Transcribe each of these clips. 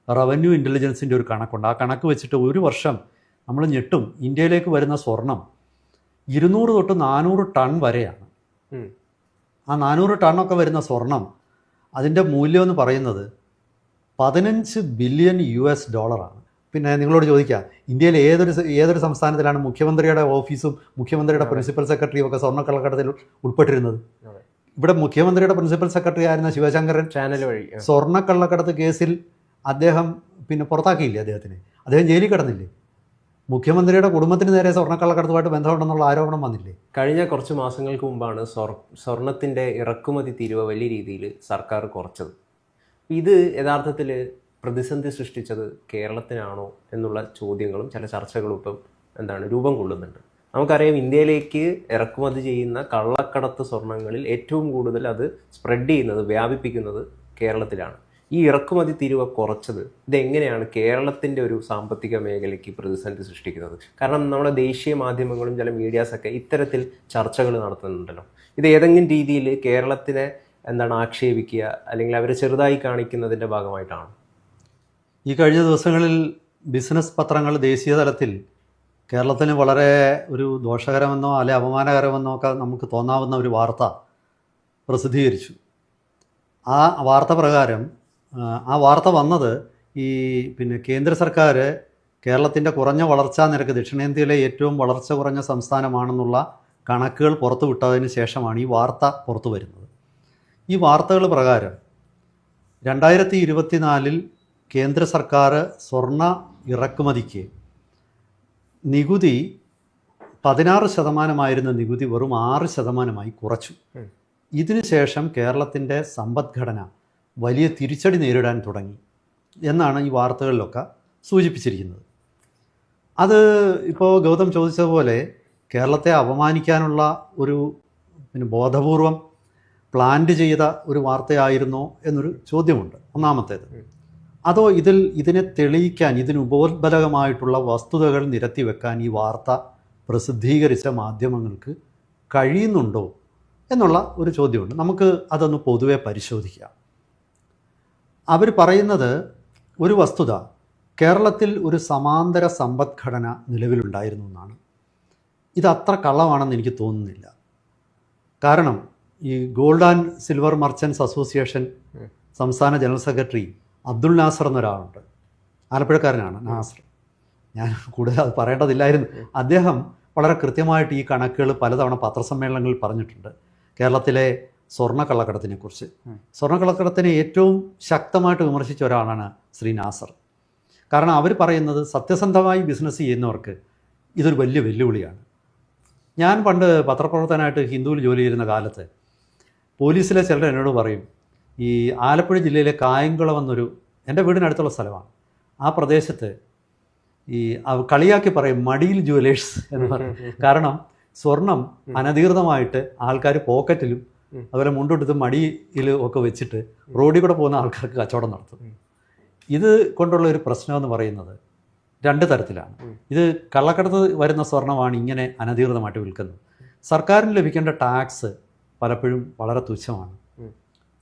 Revenue ഇൻ്റലിജൻസിൻ്റെ ഒരു കണക്കുണ്ട്. ആ കണക്ക് വെച്ചിട്ട് ഒരു വർഷം നമ്മൾ ഞെട്ടും. ഇന്ത്യയിലേക്ക് വരുന്ന സ്വർണം 200 തൊട്ട് 400 ടൺ വരെയാണ്. ആ 400 ടണ്ണൊക്കെ വരുന്ന സ്വർണം അതിൻ്റെ മൂല്യം എന്ന് പറയുന്നത് 15 ബില്യൺ US ഡോളറാണ്. പിന്നെ നിങ്ങളോട് ചോദിക്കാം, ഇന്ത്യയിൽ ഏതൊരു സംസ്ഥാനത്തിലാണ് മുഖ്യമന്ത്രിയുടെ ഓഫീസും മുഖ്യമന്ത്രിയുടെ പ്രിൻസിപ്പൽ സെക്രട്ടറിയും ഒക്കെ സ്വർണ്ണക്കള്ളക്കടത്തിൽ ഉൾപ്പെട്ടിരുന്നത്? ഇവിടെ മുഖ്യമന്ത്രിയുടെ പ്രിൻസിപ്പൽ സെക്രട്ടറി ആയിരുന്ന ശിവശങ്കരൻ ചാനൽ വഴി സ്വർണ്ണക്കള്ളക്കടത്ത് കേസിൽ അദ്ദേഹം പുറത്താക്കിയില്ലേ അദ്ദേഹത്തിന്? അദ്ദേഹം ജയിലിൽ കിടന്നില്ലേ? മുഖ്യമന്ത്രിയുടെ കുടുംബത്തിന് നേരെ സ്വർണ്ണക്കള്ളക്കടത്തുമായിട്ട് ബന്ധമുണ്ടെന്നുള്ള ആരോപണം വന്നില്ലേ? കഴിഞ്ഞ കുറച്ച് മാസങ്ങൾക്ക് മുമ്പാണ് സ്വർണത്തിൻ്റെ ഇറക്കുമതി തീരുവ വലിയ രീതിയിൽ സർക്കാർ കുറച്ചത്. ഇത് യഥാർത്ഥത്തിൽ പ്രതിസന്ധി സൃഷ്ടിച്ചത് കേരളത്തിനാണോ എന്നുള്ള ചോദ്യങ്ങളും ചില ചർച്ചകളും ഇപ്പം രൂപം കൊള്ളുന്നുണ്ട്. നമുക്കറിയാം, ഇന്ത്യയിലേക്ക് ഇറക്കുമതി ചെയ്യുന്ന കള്ളക്കടത്ത് സ്വർണ്ണങ്ങളിൽ ഏറ്റവും കൂടുതൽ അത് സ്പ്രെഡ് ചെയ്യുന്നത്, വ്യാപിപ്പിക്കുന്നത് കേരളത്തിലാണ്. ഈ ഇറക്കുമതി തീരുവ കുറച്ചത് ഇതെങ്ങനെയാണ് കേരളത്തിൻ്റെ ഒരു സാമ്പത്തിക മേഖലയ്ക്ക് പ്രതിസന്ധി സൃഷ്ടിക്കുന്നത്? കാരണം നമ്മുടെ ദേശീയ മാധ്യമങ്ങളും ചില മീഡിയാസൊക്കെ ഇത്തരത്തിൽ ചർച്ചകൾ നടത്തുന്നുണ്ടല്ലോ. ഇത് ഏതെങ്കിലും രീതിയിൽ കേരളത്തിനെ ആക്ഷേപിക്കുക അല്ലെങ്കിൽ അവരെ ചെറുതായി കാണിക്കുന്നതിൻ്റെ ഭാഗമായിട്ടാണ്? ഈ കഴിഞ്ഞ ദിവസങ്ങളിൽ ബിസിനസ് പത്രങ്ങൾ ദേശീയ തലത്തിൽ കേരളത്തിന് വളരെ ഒരു ദോഷകരമെന്നോ അല്ലെ അപമാനകരമെന്നോ ഒക്കെ നമുക്ക് തോന്നാവുന്ന ഒരു വാർത്ത പ്രസിദ്ധീകരിച്ചു. ആ വാർത്ത പ്രകാരം ആ വാർത്ത വന്നത് കേന്ദ്ര സർക്കാർ കേരളത്തിൻ്റെ കുറഞ്ഞ വളർച്ചാ നിരക്ക്, ദക്ഷിണേന്ത്യയിലെ ഏറ്റവും വളർച്ച കുറഞ്ഞ സംസ്ഥാനമാണെന്നുള്ള കണക്കുകൾ പുറത്തു വിട്ടതിന് ശേഷമാണ് ഈ വാർത്ത പുറത്തു വരുന്നത്. ഈ വാർത്തകൾ പ്രകാരം 2024 കേന്ദ്ര സർക്കാർ സ്വർണ്ണ ഇറക്കുമതിക്ക് നികുതി 16% നികുതി വെറും 6% കുറച്ചു. ഇതിനു ശേഷം കേരളത്തിൻ്റെ സമ്പദ്ഘടന വലിയ തിരിച്ചടി നേരിടാൻ തുടങ്ങി എന്നാണ് ഈ വാർത്തകളിലൊക്കെ സൂചിപ്പിച്ചിരിക്കുന്നത്. അത് ഇപ്പോൾ ഗൗതം ചോദിച്ചതുപോലെ കേരളത്തെ അപമാനിക്കാനുള്ള ഒരു ബോധപൂർവം പ്ലാന്റ് ചെയ്ത ഒരു വാർത്തയായിരുന്നോ എന്നൊരു ചോദ്യമുണ്ട്, ഒന്നാമത്തേത്. അതോ ഇതിനെ തെളിയിക്കാൻ, ഇതിന് ഉപോത്ബലകമായിട്ടുള്ള വസ്തുതകൾ നിരത്തി വെക്കാൻ ഈ വാർത്ത പ്രസിദ്ധീകരിച്ച മാധ്യമങ്ങൾക്ക് കഴിയുന്നുണ്ടോ എന്നുള്ള ഒരു ചോദ്യമുണ്ട്. നമുക്ക് അതൊന്ന് പൊതുവെ പരിശോധിക്കാം. അവർ പറയുന്നത് ഒരു വസ്തുത, കേരളത്തിൽ ഒരു സമാന്തര സമ്പദ്ഘടന നിലവിലുണ്ടായിരുന്നു എന്നാണ്. ഇത് അത്ര കള്ളമാണെന്ന് എനിക്ക് തോന്നുന്നില്ല. കാരണം ഈ gold and silver merchants association സംസ്ഥാന ജനറൽ സെക്രട്ടറി അബ്ദുൾ നാസർ എന്നൊരാളുണ്ട്, ആലപ്പുഴക്കാരനാണ് നാസർ. ഞാൻ കൂടുതൽ അത് പറയേണ്ടതില്ലായിരുന്നു. അദ്ദേഹം വളരെ കൃത്യമായിട്ട് ഈ കണക്കുകൾ പലതവണ പത്രസമ്മേളനങ്ങളിൽ പറഞ്ഞിട്ടുണ്ട്. കേരളത്തിലെ സ്വർണ്ണക്കള്ളക്കടത്തിനെക്കുറിച്ച്, സ്വർണ്ണക്കള്ളക്കടത്തിനെ ഏറ്റവും ശക്തമായിട്ട് വിമർശിച്ച ഒരാളാണ് ശ്രീ നാസർ. കാരണം അവർ പറയുന്നത് സത്യസന്ധമായി ബിസിനസ് ചെയ്യുന്നവർക്ക് ഇതൊരു വലിയ വെല്ലുവിളിയാണ്. ഞാൻ പണ്ട് പത്രപ്രവർത്തനമായിട്ട് ഹിന്ദുവിൽ ജോലി ചെയ്യുന്ന കാലത്ത് പോലീസിലെ ചിലർ എന്നോട് പറയും, ഈ ആലപ്പുഴ ജില്ലയിലെ കായംകുളം എന്നൊരു, എൻ്റെ വീടിനടുത്തുള്ള സ്ഥലമാണ്, ആ പ്രദേശത്ത് കളിയാക്കി പറയും മടിയിൽ ജുവലേഴ്സ് എന്ന് പറയും. കാരണം സ്വർണം അനധികൃതമായിട്ട് ആൾക്കാർ പോക്കറ്റിലും അതുപോലെ മുണ്ടെടുത്ത് മടിയിൽ ഒക്കെ വെച്ചിട്ട് റോഡിൽ കൂടെ പോകുന്ന ആൾക്കാർക്ക് കച്ചവടം നടത്തും. ഇത് കൊണ്ടുള്ള ഒരു പ്രശ്നമെന്ന് പറയുന്നത് 2 തരത്തിലാണ്. ഇത് കള്ളക്കടത്ത് വരുന്ന സ്വർണ്ണമാണ് ഇങ്ങനെ അനധികൃതമായിട്ട് വിൽക്കുന്നത്. സർക്കാരിന് ലഭിക്കേണ്ട ടാക്സ് പലപ്പോഴും വളരെ തുച്ഛമാണ്.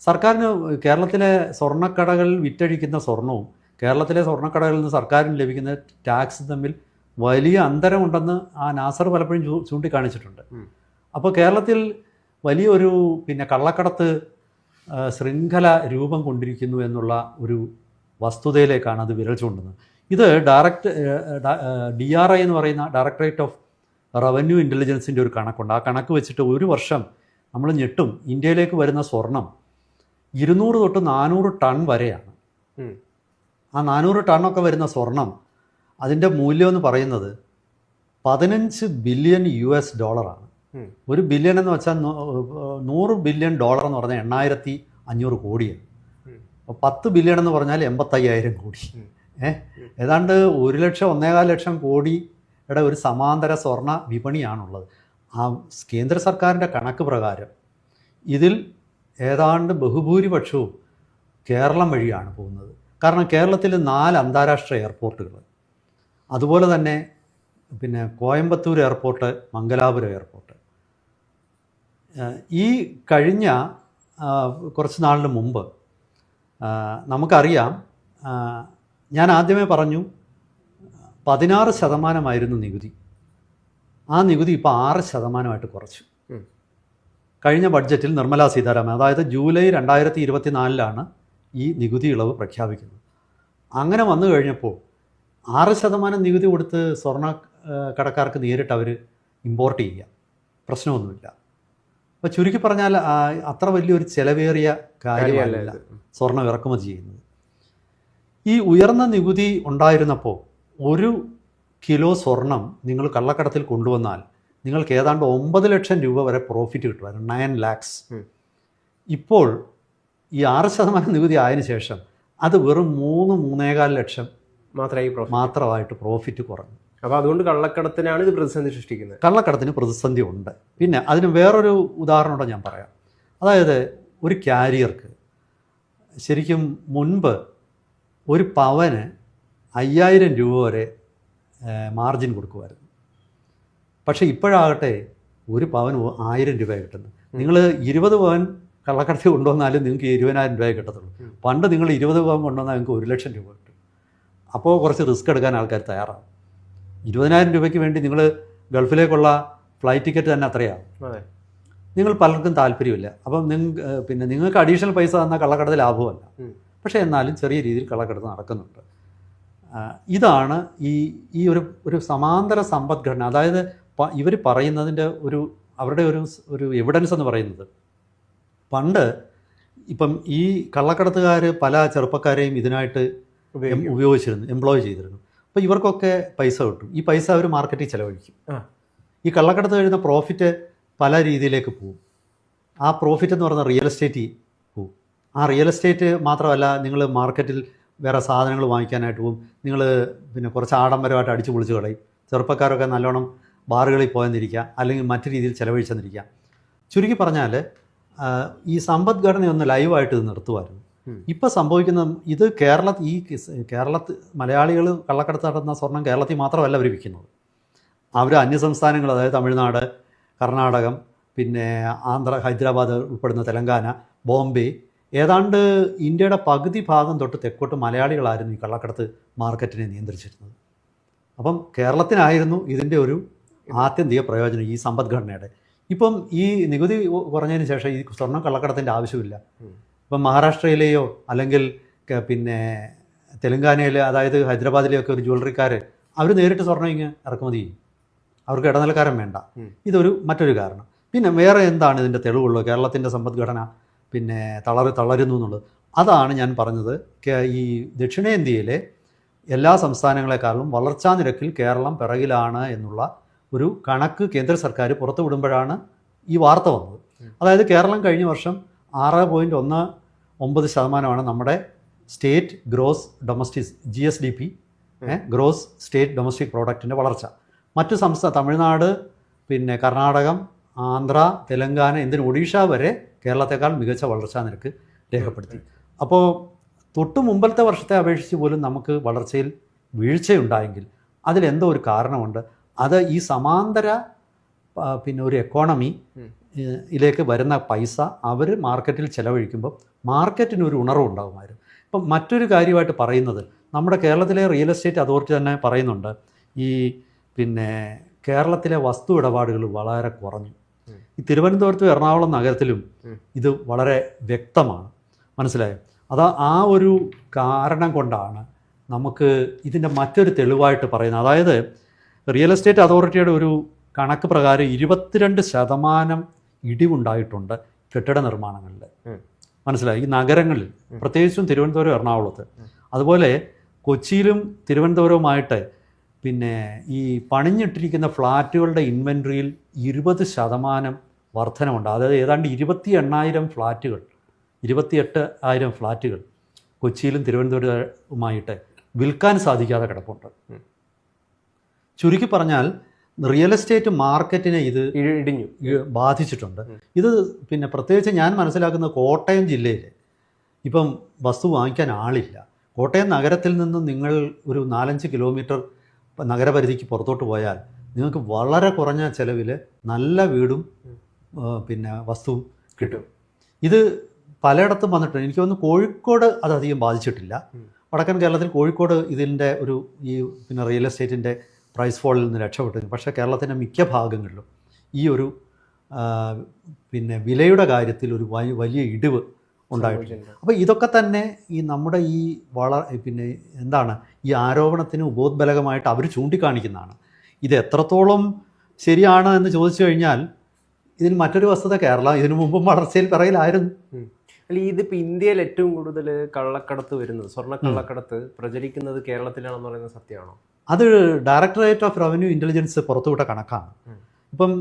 സർക്കാരിന് കേരളത്തിലെ സ്വർണ്ണക്കടകളിൽ വിറ്റഴിക്കുന്ന സ്വർണവും കേരളത്തിലെ സ്വർണ്ണക്കടകളിൽ നിന്ന് സർക്കാരിന് ലഭിക്കുന്ന ടാക്സ് തമ്മിൽ വലിയ അന്തരമുണ്ടെന്ന് ആ നാസർ പലപ്പോഴും ചൂണ്ടിക്കാണിച്ചിട്ടുണ്ട്. അപ്പോൾ കേരളത്തിൽ വലിയൊരു കള്ളക്കടത്ത് ശൃംഖല രൂപം കൊണ്ടിരിക്കുന്നു എന്നുള്ള ഒരു വസ്തുതയിലേക്കാണ് അത് വിരൽ ചൂണ്ടുന്നത്. ഇത് DRI എന്ന് പറയുന്ന ഡയറക്ടറേറ്റ് ഓഫ് റവന്യൂ ഇൻ്റലിജൻസിൻ്റെ ഒരു കണക്കുണ്ട്. ആ കണക്ക് വെച്ചിട്ട് ഒരു വർഷം നമ്മൾ ഞെട്ടും. ഇന്ത്യയിലേക്ക് വരുന്ന സ്വർണം 200 തൊട്ട് 400 ടൺ വരെയാണ്. ആ 400 ടണ്ണൊക്കെ വരുന്ന സ്വർണം അതിൻ്റെ മൂല്യം എന്ന് പറയുന്നത് 15 ബില്യൺ US ഡോളറാണ്. ഒരു ബില്യൺ എന്ന് വെച്ചാൽ 100 ബില്യൺ ഡോളർ എന്ന് പറഞ്ഞാൽ 8500 കോടിയാണ്. അപ്പോൾ 10 ബില്യൺ എന്ന് പറഞ്ഞാൽ 85,000 കോടി. ഏതാണ്ട് 1 ലക്ഷം 1.25 ലക്ഷം കോടിയുടെ ഒരു സമാന്തര സ്വർണ്ണ വിപണിയാണുള്ളത്. ആ കേന്ദ്ര സർക്കാരിൻ്റെ കണക്ക് പ്രകാരം ഇതിൽ ഏതാണ്ട് ബഹുഭൂരിപക്ഷവും കേരളം വഴിയാണ് പോകുന്നത്. കാരണം കേരളത്തിൽ 4 അന്താരാഷ്ട്ര എയർപോർട്ടുകൾ, അതുപോലെ തന്നെ കോയമ്പത്തൂർ എയർപോർട്ട്, മംഗലാപുരം എയർപോർട്ട്. ഈ കഴിഞ്ഞ കുറച്ച് നാളിന് മുമ്പ് നമുക്കറിയാം ഞാൻ ആദ്യമേ പറഞ്ഞു 16% നികുതി. ആ നികുതി ഇപ്പോൾ 6% കുറച്ചു. കഴിഞ്ഞ ബഡ്ജറ്റിൽ നിർമ്മലാ സീതാരാമൻ, അതായത് ജൂലൈ 2024 ഈ നികുതി ഇളവ് പ്രഖ്യാപിക്കുന്നത്. അങ്ങനെ വന്നു കഴിഞ്ഞപ്പോൾ 6% നികുതി കൊടുത്ത് സ്വർണ്ണ കടക്കാർക്ക് നേരിട്ട് അവർ ഇമ്പോർട്ട് ചെയ്യുക, പ്രശ്നമൊന്നുമില്ല. അപ്പോൾ ചുരുക്കി പറഞ്ഞാൽ അത്ര വലിയൊരു ചിലവേറിയ കാര്യമല്ല സ്വർണ്ണം ഇറക്കുമതി ചെയ്യുന്നത്. ഈ ഉയർന്ന നികുതി ഉണ്ടായിരുന്നപ്പോൾ 1 കിലോ സ്വർണം നിങ്ങൾ കള്ളക്കടത്തിൽ കൊണ്ടുവന്നാൽ നിങ്ങൾക്ക് ഏതാണ്ട് 9 ലക്ഷം രൂപ വരെ പ്രോഫിറ്റ് കിട്ടുമായിരുന്നു, 9 lakhs. ഇപ്പോൾ ഈ 6% നികുതി ആയതിനു ശേഷം അത് വെറും 3-3.25 ലക്ഷം മാത്രമായിട്ട് പ്രോഫിറ്റ് കുറഞ്ഞു. അപ്പോൾ അതുകൊണ്ട് കള്ളക്കടത്തിനാണ് ഇത് പ്രതിസന്ധി സൃഷ്ടിക്കുന്നത്. കള്ളക്കടത്തിന് പ്രതിസന്ധി ഉണ്ട്. പിന്നെ അതിന് വേറൊരു ഉദാഹരണം കൂടെ ഞാൻ പറയാം. അതായത് ഒരു ക്യാരിയർക്ക് ശരിക്കും മുൻപ് ഒരു പവന് 5000 രൂപ വരെ മാർജിൻ കൊടുക്കുമായിരുന്നു. പക്ഷേ ഇപ്പോഴാകട്ടെ ഒരു പവന് 1000 രൂപ കിട്ടുന്നത്. നിങ്ങൾ 20 പവൻ കള്ളക്കടത്തിൽ കൊണ്ടുവന്നാലും നിങ്ങൾക്ക് 20,000 രൂപയെ കിട്ടത്തുള്ളൂ. പണ്ട് നിങ്ങൾ 20 പവൻ കൊണ്ടുവന്നാൽ നിങ്ങൾക്ക് 1 ലക്ഷം രൂപ കിട്ടും. അപ്പോൾ കുറച്ച് റിസ്ക് എടുക്കാൻ ആൾക്കാർ തയ്യാറാകും. 20,000 രൂപയ്ക്ക് വേണ്ടി നിങ്ങൾ ഗൾഫിലേക്കുള്ള ഫ്ലൈറ്റ് ടിക്കറ്റ് തന്നെ അത്രയാകും. നിങ്ങൾ പലർക്കും താല്പര്യമില്ല. അപ്പം നിങ്ങൾക്ക് അഡീഷണൽ പൈസ തന്നാൽ കള്ളക്കടത്ത് ലാഭമല്ല. പക്ഷേ എന്നാലും ചെറിയ രീതിയിൽ കള്ളക്കടത്ത് നടക്കുന്നുണ്ട്. ഇതാണ് ഈ ഒരു സമാന്തര സമ്പദ്ഘടന. അതായത് ഇവർ പറയുന്നതിൻ്റെ അവരുടെ ഒരു എവിഡൻസ് എന്ന് പറയുന്നത്, പണ്ട് ഇപ്പം ഈ കള്ളക്കടത്തുകാർ പല ചെറുപ്പക്കാരെയും ഇതിനായിട്ട് ഉപയോഗിച്ചിരുന്നു, എംപ്ലോയ് ചെയ്തിരുന്നു. അപ്പോൾ ഇവർക്കൊക്കെ പൈസ കിട്ടും. ഈ പൈസ അവർ മാർക്കറ്റിൽ ചിലവഴിക്കും. ഈ കള്ളക്കടത്ത് കഴിയുന്ന പ്രോഫിറ്റ് പല രീതിയിലേക്ക് പോകും. ആ പ്രോഫിറ്റ് എന്ന് പറയുന്നത് റിയൽ എസ്റ്റേറ്റിൽ പോകും. ആ റിയൽ എസ്റ്റേറ്റ് മാത്രമല്ല, നിങ്ങൾ മാർക്കറ്റിൽ വേറെ സാധനങ്ങൾ വാങ്ങിക്കാനായിട്ട് പോകും. നിങ്ങൾ കുറച്ച് ആഡംബരമായിട്ട് അടിച്ചു പൊളിച്ച് കളയും. ചെറുപ്പക്കാരൊക്കെ നല്ലോണം ബാറുകളിൽ പോയെന്നിരിക്കുക, അല്ലെങ്കിൽ മറ്റു രീതിയിൽ ചിലവഴിച്ചെന്നിരിക്കുക. ചുരുക്കി പറഞ്ഞാൽ ഈ സമ്പദ്ഘടനയൊന്ന് ലൈവായിട്ട് ഇത് നിർത്തുമായിരുന്നു. ഇപ്പോൾ സംഭവിക്കുന്ന ഇത് കേരളത്തിൽ മലയാളികൾ കള്ളക്കടത്ത് നടത്തുന്ന സ്വർണം കേരളത്തിൽ മാത്രമല്ല അവർ വിൽക്കുന്നത്. അവർ അന്യസംസ്ഥാനങ്ങൾ, അതായത് തമിഴ്നാട്, കർണാടകം, പിന്നെ ആന്ധ്ര, ഹൈദരാബാദ് ഉൾപ്പെടുന്ന തെലങ്കാന, ബോംബെ, ഏതാണ്ട് ഇന്ത്യയുടെ പകുതി ഭാഗം തൊട്ട് തെക്കോട്ട് മലയാളികളായിരുന്നു ഈ കള്ളക്കടത്ത് മാർക്കറ്റിനെ നിയന്ത്രിച്ചിരുന്നത്. അപ്പം കേരളത്തിനായിരുന്നു ഇതിൻ്റെ ഒരു ആത്യന്തിക പ്രയോജനം ഈ സമ്പദ്ഘടനയുടെ. ഇപ്പം ഈ നികുതി കുറഞ്ഞതിന് ശേഷം ഈ സ്വർണ്ണം കള്ളക്കടത്തിൻ്റെ ആവശ്യമില്ല. ഇപ്പം മഹാരാഷ്ട്രയിലെയോ അല്ലെങ്കിൽ തെലങ്കാനയിൽ, അതായത് ഹൈദരാബാദിലെയൊക്കെ ഒരു ജ്വല്ലറിക്കാർ അവർ നേരിട്ട് സ്വർണ്ണം ഇങ്ങ് ഇറക്കുമതി ചെയ്യും. അവർക്ക് ഇടനിലക്കാരൻ വേണ്ട. മറ്റൊരു കാരണം. പിന്നെ വേറെ എന്താണ് ഇതിൻ്റെ തെളിവുള്ളത് കേരളത്തിൻ്റെ സമ്പദ്ഘടന തളരുന്നു എന്നുള്ളത്? അതാണ് ഞാൻ പറഞ്ഞത്. ഈ ദക്ഷിണേന്ത്യയിലെ എല്ലാ സംസ്ഥാനങ്ങളെക്കാളും വളർച്ചാ നിരക്കിൽ കേരളം പിറകിലാണ് എന്നുള്ള ഒരു കണക്ക് കേന്ദ്ര സർക്കാർ പുറത്തുവിടുമ്പോഴാണ് ഈ വാർത്ത വന്നത്. അതായത് കേരളം കഴിഞ്ഞ വർഷം 6.19% നമ്മുടെ state gross domestic GSDP, gross state domestic പ്രോഡക്റ്റിൻ്റെ വളർച്ച. മറ്റു തമിഴ്നാട്, കർണാടകം, ആന്ധ്ര, തെലങ്കാന, ഒഡീഷ വരെ കേരളത്തെക്കാൾ മികച്ച വളർച്ചാ നിരക്ക് രേഖപ്പെടുത്തി. അപ്പോൾ തൊട്ട് മുമ്പത്തെ വർഷത്തെ അപേക്ഷിച്ച് പോലും നമുക്ക് വളർച്ചയിൽ വീഴ്ചയുണ്ടായെങ്കിൽ അതിലെന്തോ ഒരു കാരണമുണ്ട്. അത് ഈ സമാന്തര ഒരു എക്കോണമി ഇതിലേക്ക് വരുന്ന പൈസ അവർ മാർക്കറ്റിൽ ചിലവഴിക്കുമ്പോൾ മാർക്കറ്റിനൊരു ഉണർവുണ്ടാകുമായിരുന്നു. ഇപ്പം മറ്റൊരു കാര്യമായിട്ട് പറയുന്നത്, നമ്മുടെ കേരളത്തിലെ റിയൽ എസ്റ്റേറ്റ് അതോറിറ്റി തന്നെ പറയുന്നുണ്ട്, ഈ കേരളത്തിലെ വസ്തു ഇടപാടുകൾ വളരെ കുറഞ്ഞു. ഈ തിരുവനന്തപുരത്തും എറണാകുളം നഗരത്തിലും ഇത് വളരെ വ്യക്തമാണ്. മനസ്സിലായോ? ആ ഒരു കാരണം കൊണ്ടാണ് നമുക്ക് ഇതിൻ്റെ മറ്റൊരു തെളിവായിട്ട് പറയുന്നത്. അതായത് റിയൽ എസ്റ്റേറ്റ് അതോറിറ്റിയുടെ ഒരു കണക്ക് പ്രകാരം 22% ഇടിവുണ്ടായിട്ടുണ്ട് കെട്ടിട നിർമ്മാണങ്ങളിൽ. മനസ്സിലായി? ഈ നഗരങ്ങളിൽ, പ്രത്യേകിച്ചും തിരുവനന്തപുരം, എറണാകുളത്ത്. അതുപോലെ കൊച്ചിയിലും തിരുവനന്തപുരവുമായിട്ട് ഈ പണിഞ്ഞിട്ടിരിക്കുന്ന ഫ്ലാറ്റുകളുടെ ഇൻവെൻട്രിയിൽ 20% വർധനമുണ്ട്. അതായത് ഏതാണ്ട് 28,000 ഫ്ലാറ്റുകൾ കൊച്ചിയിലും തിരുവനന്തപുരവുമായിട്ട് വിൽക്കാൻ സാധിക്കാതെ കിടപ്പുണ്ട്. ചുരുക്കി പറഞ്ഞാൽ റിയൽ എസ്റ്റേറ്റ് മാർക്കറ്റിനെ ഇത് ബാധിച്ചിട്ടുണ്ട്. ഇത് പ്രത്യേകിച്ച് ഞാൻ മനസ്സിലാക്കുന്നത് കോട്ടയം ജില്ലയിൽ ഇപ്പം വസ്തു വാങ്ങിക്കാൻ ആളില്ല. കോട്ടയം നഗരത്തിൽ നിന്നും നിങ്ങൾ ഒരു 4-5 കിലോമീറ്റർ നഗരപരിധിക്ക് പുറത്തോട്ട് പോയാൽ നിങ്ങൾക്ക് വളരെ കുറഞ്ഞ ചിലവിൽ നല്ല വീടും വസ്തുവും കിട്ടും. ഇത് പലയിടത്തും വന്നിട്ടുണ്ട്. എനിക്ക് തോന്നുന്നു കോഴിക്കോട് അതധികം ബാധിച്ചിട്ടില്ല. വടക്കൻ കേരളത്തിൽ കോഴിക്കോട് ഇതിൻ്റെ ഒരു ഈ പിന്നെ റിയൽ എസ്റ്റേറ്റിൻ്റെ പ്രൈസ് ഫോളിൽ നിന്ന് രക്ഷപ്പെട്ടു. പക്ഷേ കേരളത്തിൻ്റെ മിക്ക ഭാഗങ്ങളിലും ഈ ഒരു പിന്നെ വിലയുടെ കാര്യത്തിൽ ഒരു വലിയ ഇടിവ് ഉണ്ടായിട്ടുണ്ട്. അപ്പോൾ ഇതൊക്കെ തന്നെ ഈ നമ്മുടെ ഈ പിന്നെ എന്താണ് ഈ ആരോപണത്തിന് ഉപോദ്ബലകമായിട്ട് അവർ ചൂണ്ടിക്കാണിക്കുന്നതാണ്. ഇത് എത്രത്തോളം ശരിയാണ് എന്ന് ചോദിച്ചു കഴിഞ്ഞാൽ ഇതിൽ മറ്റൊരു വസ്തുത കേരളം ഇതിനു മുമ്പും വളർച്ചയിൽ പറയലായിരുന്നു. അല്ല, ഇതിപ്പോൾ ഇന്ത്യയിൽ ഏറ്റവും കൂടുതൽ കള്ളക്കടത്ത് വരുന്നത്, സ്വർണ്ണ കള്ളക്കടത്ത് പ്രചരിക്കുന്നത് കേരളത്തിലാണെന്ന് പറയുന്നത് സത്യമാണോ? അത് ഡയറക്ടറേറ്റ് ഓഫ് റവന്യൂ ഇൻ്റലിജൻസ് പുറത്തുവിട്ട കണക്കാണ്. ഇപ്പം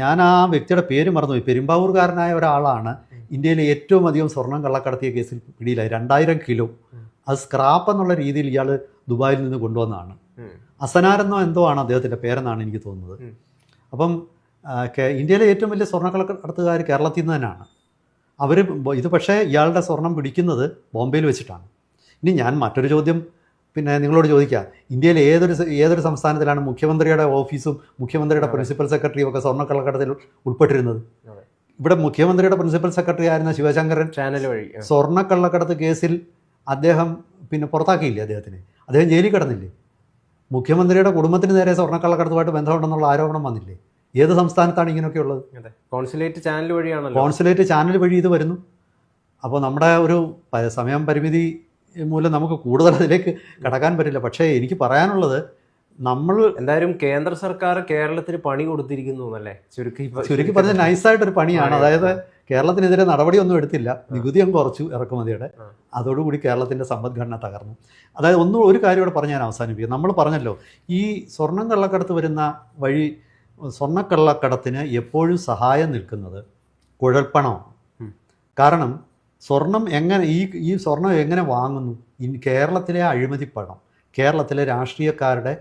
ഞാൻ ആ വ്യക്തിയുടെ പേര് മറന്നുപോയി. പെരുമ്പാവൂർകാരനായ ഒരാളാണ് ഇന്ത്യയിലെ ഏറ്റവും അധികം സ്വർണം കള്ളക്കടത്തിയ കേസിൽ പിടിയിലായി. 2000 കിലോ. അത് സ്ക്രാപ്പ് എന്നുള്ള രീതിയിൽ ഇയാൾ ദുബായിൽ നിന്ന് കൊണ്ടുവന്നതാണ്. അസനാരെന്നോ എന്തോ ആണ് അദ്ദേഹത്തിൻ്റെ പേരെന്നാണ് എനിക്ക് തോന്നുന്നത്. അപ്പം ഇന്ത്യയിലെ ഏറ്റവും വലിയ സ്വർണ്ണക്കള്ളക്കടത്തുകാർ കേരളത്തിൽ നിന്ന് തന്നെയാണ്. അവർ ഇത് പക്ഷേ ഇയാളുടെ സ്വർണം പിടിക്കുന്നത് ബോംബെയിൽ വെച്ചിട്ടാണ്. ഇനി ഞാൻ മറ്റൊരു ചോദ്യം പിന്നെ നിങ്ങളോട് ചോദിക്കാം. ഇന്ത്യയിലെ ഏതൊരു സംസ്ഥാനത്തിലാണ് മുഖ്യമന്ത്രിയുടെ ഓഫീസും മുഖ്യമന്ത്രിയുടെ പ്രിൻസിപ്പൽ സെക്രട്ടറിയും ഒക്കെ സ്വർണ്ണക്കള്ളക്കടത്തിൽ ഉൾപ്പെട്ടിരുന്നത്? ഇവിടെ മുഖ്യമന്ത്രിയുടെ പ്രിൻസിപ്പൽ സെക്രട്ടറി ആയിരുന്ന ശിവശങ്കരൻ ചാനൽ വഴി സ്വർണ്ണക്കള്ളക്കടത്ത് കേസിൽ അദ്ദേഹം പിന്നെ പുറത്താക്കിയില്ലേ അദ്ദേഹത്തിന്? അദ്ദേഹം ജയിലിൽ കിടന്നില്ലേ? മുഖ്യമന്ത്രിയുടെ കുടുംബത്തിന് നേരെ സ്വർണ്ണക്കള്ളക്കടത്തുമായിട്ട് ബന്ധമുണ്ടെന്നുള്ള ആരോപണം വന്നില്ലേ? ഏത് സംസ്ഥാനത്താണ് ഇങ്ങനെയൊക്കെ ഉള്ളത്? കോൺസുലേറ്റ് ചാനൽ വഴിയാണല്ലോ. കോൺസുലേറ്റ് ചാനൽ വഴി ഇത് വരുന്നു. അപ്പോൾ നമ്മുടെ ഒരു സമയം പരിമിതി മൂലം നമുക്ക് കൂടുതൽ അതിലേക്ക് കടക്കാൻ പറ്റില്ല. പക്ഷേ എനിക്ക് പറയാനുള്ളത്, നമ്മൾ എന്തായാലും കേന്ദ്ര സർക്കാർ കേരളത്തിന് പണി കൊടുത്തിരിക്കുന്നു എന്നല്ലേ ചുരുക്കി പറഞ്ഞ നൈസായിട്ടൊരു പണിയാണ്. അതായത് കേരളത്തിനെതിരെ നടപടിയൊന്നും എടുത്തില്ല, നികുതി അങ്ങ് കുറച്ചു ഇറക്കുമതിയുടെ. അതോടുകൂടി കേരളത്തിൻ്റെ സമ്പദ്ഘടന തകർന്നു. അതായത് ഒരു കാര്യം ഇവിടെ പറഞ്ഞ് ഞാൻ അവസാനിപ്പിക്കും. നമ്മൾ പറഞ്ഞല്ലോ ഈ സ്വർണ്ണം കള്ളക്കടത്ത് വരുന്ന വഴി സ്വർണ്ണക്കള്ളക്കടത്തിന് എപ്പോഴും സഹായം നിൽക്കുന്നത് കുഴൽപ്പണമാണ്. കാരണം സ്വർണം എങ്ങനെ ഈ സ്വർണം എങ്ങനെ വാങ്ങുന്നു? കേരളത്തിലെ അഴിമതിപ്പണം, കേരളത്തിലെ രാഷ്ട്രീയക്കാരുടെ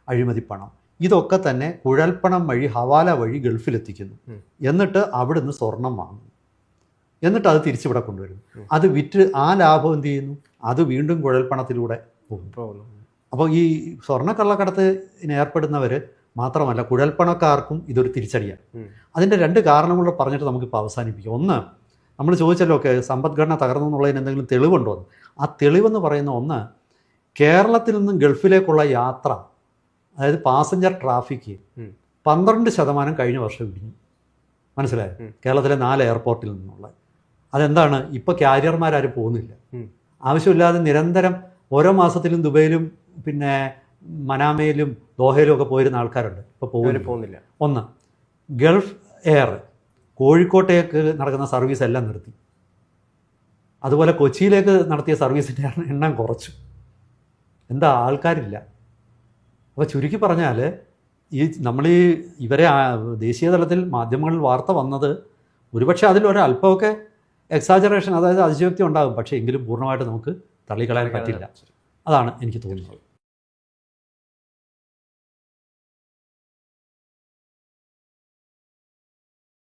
അഴിമതിപ്പണം, ഇതൊക്കെ തന്നെ കുഴൽപ്പണം വഴി ഹവാല വഴി ഗൾഫിലെത്തിക്കുന്നു. എന്നിട്ട് അവിടുന്ന് സ്വർണം വാങ്ങുന്നു. എന്നിട്ട് അത് തിരിച്ചിവിടെ കൊണ്ടുവരുന്നു. അത് വിറ്റ് ആ ലാഭം എന്ത് ചെയ്യുന്നു? അത് വീണ്ടും കുഴൽപ്പണത്തിലൂടെ പോകുന്നു. അപ്പോൾ ഈ സ്വർണ്ണക്കള്ളക്കടത്തിന് ഏർപ്പെടുന്നവർ മാത്രമല്ല, കുഴൽപ്പണക്കാർക്കും ഇതൊരു തിരിച്ചടിയാണ്. അതിൻ്റെ 2 കാരണങ്ങൾ പറഞ്ഞിട്ട് നമുക്കിപ്പോൾ അവസാനിപ്പിക്കാം. ഒന്ന്, നമ്മൾ ചോദിച്ചല്ലോ സമ്പദ്ഘടന തകർന്നു എന്നുള്ളതിന് എന്തെങ്കിലും തെളിവുണ്ടോ എന്ന്. ആ തെളിവെന്ന് പറയുന്ന ഒന്ന്, കേരളത്തിൽ നിന്നും ഗൾഫിലേക്കുള്ള യാത്ര, അതായത് പാസഞ്ചർ ട്രാഫിക്ക് 12% കഴിഞ്ഞ വർഷം ഇടിഞ്ഞു. മനസ്സിലായോ? കേരളത്തിലെ 4 എയർപോർട്ടിൽ നിന്നുള്ള. അതെന്താണ്? ഇപ്പോൾ ക്യാരിയർമാരും പോകുന്നില്ല. ആവശ്യമില്ലാതെ നിരന്തരം ഓരോ മാസത്തിലും ദുബൈയിലും പിന്നെ മനാമയിലും ദോഹയിലും ഒക്കെ പോയിരുന്ന ആൾക്കാരുണ്ട്. ഇപ്പോൾ പോകുന്നില്ല. ഒന്ന്, ഗൾഫ് എയർ കോഴിക്കോട്ടേക്ക് നടക്കുന്ന സർവീസ് എല്ലാം നിർത്തി. അതുപോലെ കൊച്ചിയിലേക്ക് നടത്തിയ സർവീസിൻ്റെ എണ്ണം കുറച്ചു. എന്താ? ആൾക്കാരില്ല. അപ്പോൾ ചുരുക്കി പറഞ്ഞാൽ ഇവരെ ദേശീയ തലത്തിൽ മാധ്യമങ്ങളിൽ വാർത്ത വന്നത് ഒരുപക്ഷെ അതിലൊരല്പമൊക്കെ എക്സാജറേഷൻ, അതായത് അതിശയോക്തി ഉണ്ടാകും. പക്ഷേ എങ്കിലും പൂർണ്ണമായിട്ട് നമുക്ക് തള്ളിക്കളയാൻ പറ്റില്ല. അതാണ് എനിക്ക് തോന്നുന്നത്.